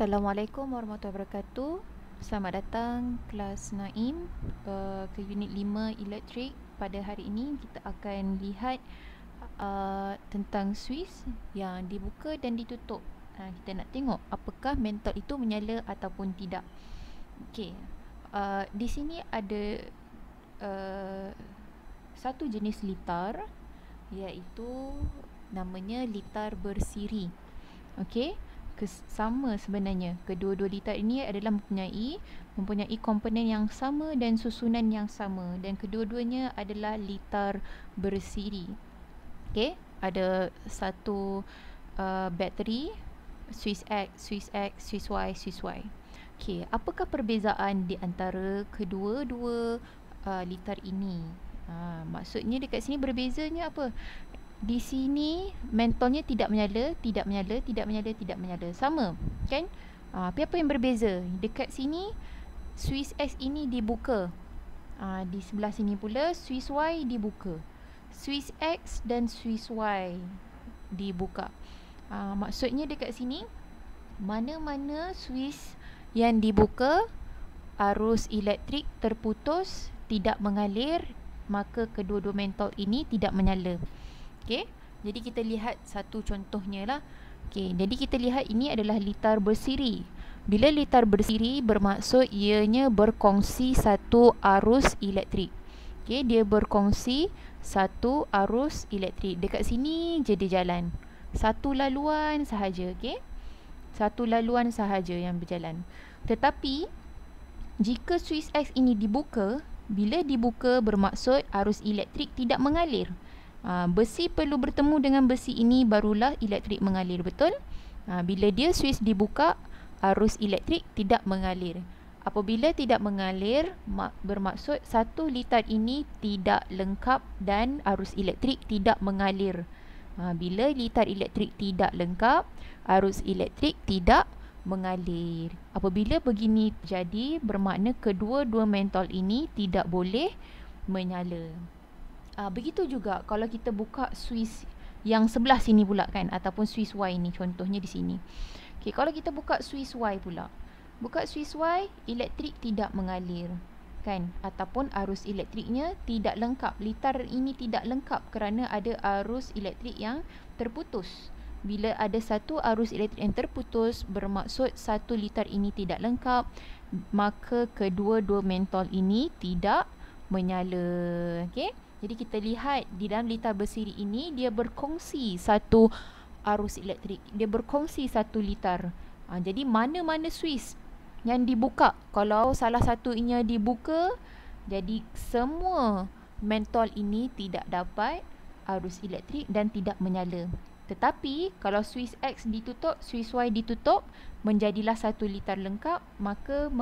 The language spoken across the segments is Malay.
Assalamualaikum warahmatullahi wabarakatuh. Selamat datang kelas Naim ke unit 5 elektrik. Pada hari ini kita akan lihat tentang suis yang dibuka dan ditutup. Kita nak tengok apakah mentol itu menyala ataupun tidak. Okey. Di sini ada satu jenis litar, iaitu namanya litar bersiri. Okey. Sama sebenarnya, kedua-dua litar ini adalah mempunyai komponen yang sama dan susunan yang sama, dan kedua-duanya adalah litar bersiri. Okey, ada satu bateri, suis X, suis X, suis Y, suis Y. Okey, apakah perbezaan di antara kedua-dua litar ini? Maksudnya dekat sini berbezanya apa? Di sini mentolnya tidak menyala, tidak menyala, tidak menyala, tidak menyala. Sama, kan? Tapi apa yang berbeza? Dekat sini suis X ini dibuka. Di sebelah sini pula suis Y dibuka. Suis X dan suis Y dibuka. Maksudnya dekat sini mana-mana suis yang dibuka, arus elektrik terputus, tidak mengalir, maka kedua-dua mentol ini tidak menyala. Okey, jadi kita lihat satu contohnya lah. Okey, jadi kita lihat ini adalah litar bersiri. Bila litar bersiri bermaksud ianya berkongsi satu arus elektrik. Okey, dia berkongsi satu arus elektrik. Dekat sini je dia jalan. Satu laluan sahaja, okey? Satu laluan sahaja yang berjalan. Tetapi jika suis X ini dibuka, bila dibuka bermaksud arus elektrik tidak mengalir. Besi perlu bertemu dengan besi ini barulah elektrik mengalir, betul? Bila dia suis dibuka, arus elektrik tidak mengalir. Apabila tidak mengalir, bermaksud satu litar ini tidak lengkap dan arus elektrik tidak mengalir. Bila litar elektrik tidak lengkap, arus elektrik tidak mengalir. Apabila begini jadi, bermakna kedua-dua mentol ini tidak boleh menyala. Begitu juga kalau kita buka suis yang sebelah sini pula, kan, ataupun suis Y ni, contohnya di sini. Okey, kalau kita buka suis Y pula, buka suis Y, elektrik tidak mengalir, kan, ataupun arus elektriknya tidak lengkap. Litar ini tidak lengkap kerana ada arus elektrik yang terputus. Bila ada satu arus elektrik yang terputus, bermaksud satu litar ini tidak lengkap, maka kedua-dua mentol ini tidak menyala. Okey, jadi kita lihat di dalam litar bersiri ini, dia berkongsi satu arus elektrik, dia berkongsi satu litar. Jadi mana-mana suis yang dibuka, kalau salah satunya dibuka, jadi semua mentol ini tidak dapat arus elektrik dan tidak menyala. Tetapi kalau suis X ditutup, suis Y ditutup, menjadilah satu litar lengkap, maka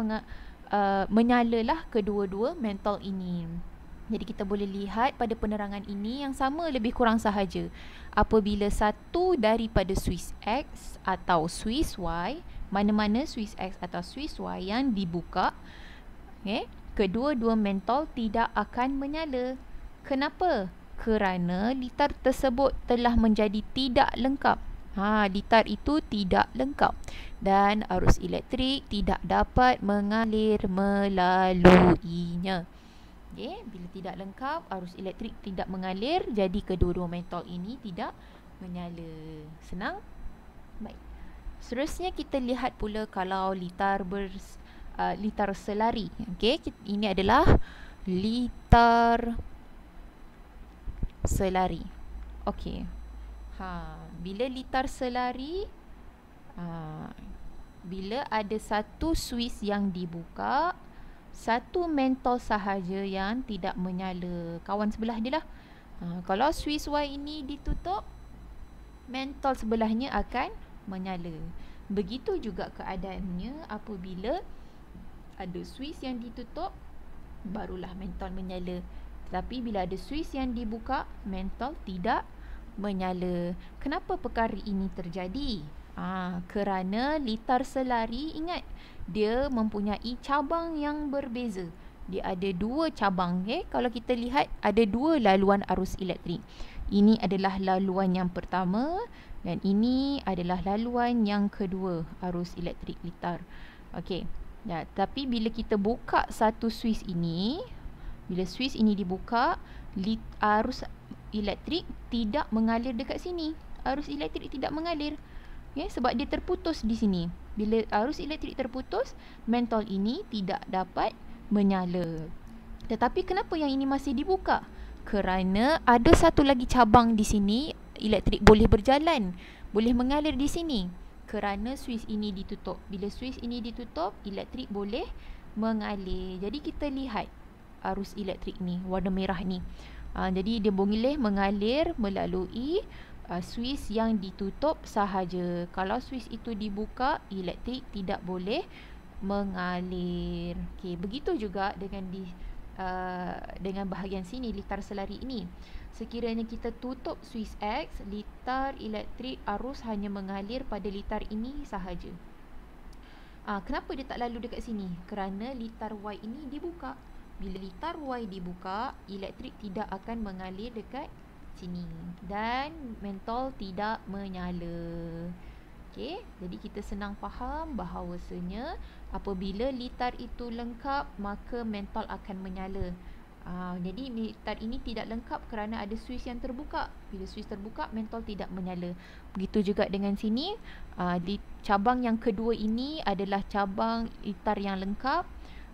menyalalah kedua-dua mentol ini. Jadi kita boleh lihat pada penerangan ini yang sama lebih kurang sahaja. Apabila satu daripada suis X atau suis Y, mana-mana suis X atau suis Y yang dibuka, kedua-dua mentol tidak akan menyala. Kenapa? Kerana litar tersebut telah menjadi tidak lengkap. Litar itu tidak lengkap dan arus elektrik tidak dapat mengalir melaluinya. Bila tidak lengkap, arus elektrik tidak mengalir, jadi kedua-dua mentol ini tidak menyala. Senang? Baik. Seterusnya kita lihat pula kalau litar selari. Ini adalah litar selari. Bila litar selari, bila ada satu suis yang dibuka, satu mentol sahaja yang tidak menyala, kawan sebelah dia lah. Kalau suis Y ini ditutup, mentol sebelahnya akan menyala. Begitu juga keadaannya apabila ada suis yang ditutup, barulah mentol menyala. Tetapi bila ada suis yang dibuka, mentol tidak menyala. Kenapa perkara ini terjadi? Kerana litar selari, ingat, dia mempunyai cabang yang berbeza. Dia ada dua cabang. Kalau kita lihat, ada dua laluan arus elektrik. Ini adalah laluan yang pertama Dan ini adalah laluan yang kedua arus elektrik litar. Okey. Ya, tapi bila kita buka satu suis ini, bila suis ini dibuka, arus elektrik tidak mengalir dekat sini. Arus elektrik tidak mengalir. Okay, sebab dia terputus di sini. Bila arus elektrik terputus, mentol ini tidak dapat menyala. Tetapi kenapa yang ini masih dibuka? Kerana ada satu lagi cabang di sini, elektrik boleh berjalan, boleh mengalir di sini. Kerana suis ini ditutup. Bila suis ini ditutup, elektrik boleh mengalir. Jadi kita lihat arus elektrik ni, warna merah ni. Jadi dia boleh mengalir melalui suis yang ditutup sahaja. Kalau suis itu dibuka, elektrik tidak boleh mengalir. Okey, begitu juga dengan bahagian sini, litar selari ini. Sekiranya kita tutup suis X, litar elektrik arus hanya mengalir pada litar ini sahaja. Kenapa dia tak lalu dekat sini? Kerana litar Y ini dibuka. Bila litar Y dibuka, elektrik tidak akan mengalir dekat sini dan mentol tidak menyala. Okey, jadi kita senang faham bahawasanya apabila litar itu lengkap, maka mentol akan menyala. Jadi litar ini tidak lengkap kerana ada suis yang terbuka. Bila suis terbuka, mentol tidak menyala. Begitu juga dengan sini, cabang yang kedua ini adalah cabang litar yang lengkap.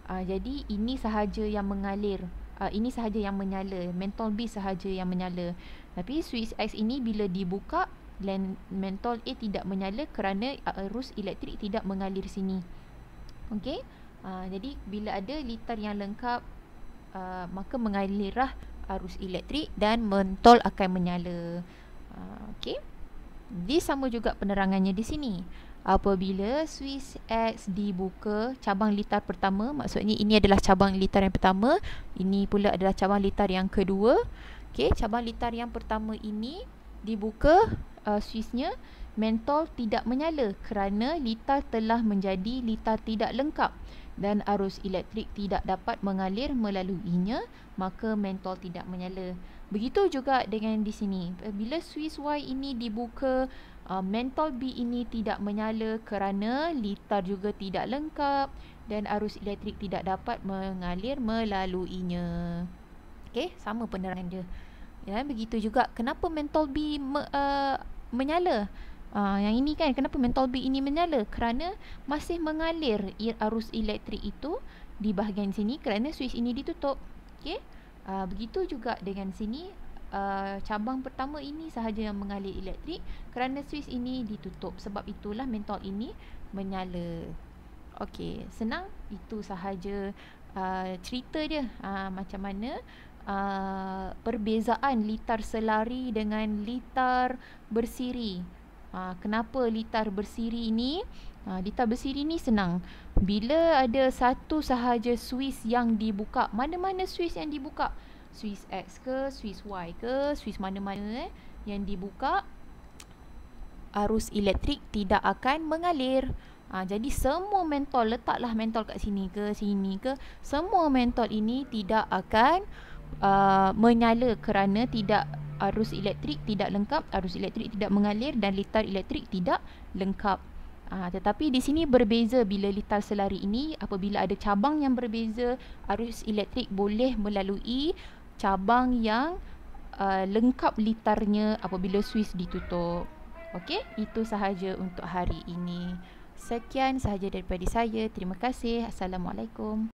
Jadi ini sahaja yang mengalir. Ini sahaja yang menyala. Mentol B sahaja yang menyala. Tapi suis X ini bila dibuka, mentol A tidak menyala kerana arus elektrik tidak mengalir sini. Okey. Jadi bila ada litar yang lengkap, maka mengalirlah arus elektrik dan mentol akan menyala. Okey. Jadi sama juga penerangannya di sini. Apabila suis X dibuka, cabang litar pertama, maksudnya ini adalah cabang litar yang pertama, ini pula adalah cabang litar yang kedua. Okey, cabang litar yang pertama ini dibuka suisnya, mentol tidak menyala kerana litar telah menjadi litar tidak lengkap dan arus elektrik tidak dapat mengalir melaluinya, maka mentol tidak menyala. Begitu juga dengan di sini. Bila suis Y ini dibuka, mentol B ini tidak menyala kerana litar juga tidak lengkap dan arus elektrik tidak dapat mengalir melaluinya. Okey, sama penerangan dia. Ya, begitu juga kenapa mentol B menyala. Yang ini kan, kenapa mentol B ini menyala? Kerana masih mengalir arus elektrik itu di bahagian sini kerana suis ini ditutup. Okey. Begitu juga dengan sini, cabang pertama ini sahaja yang mengalir elektrik kerana suis ini ditutup. Sebab itulah mentol ini menyala. Okey, senang. Itu sahaja cerita dia, macam mana perbezaan litar selari dengan litar bersiri. Kenapa litar bersiri ni? Litar bersiri ni senang. Bila ada satu sahaja suis yang dibuka, mana-mana suis yang dibuka, suis X ke, suis Y ke, suis mana-mana yang dibuka, arus elektrik tidak akan mengalir. Jadi semua mentol, letaklah mentol kat sini ke, semua mentol ini tidak akan menyala kerana arus elektrik tidak lengkap, arus elektrik tidak mengalir dan litar elektrik tidak lengkap. Tetapi di sini berbeza bila litar selari ini, apabila ada cabang yang berbeza, arus elektrik boleh melalui cabang yang lengkap litarnya apabila suis ditutup. Okey, itu sahaja untuk hari ini. Sekian sahaja daripada saya. Terima kasih. Assalamualaikum.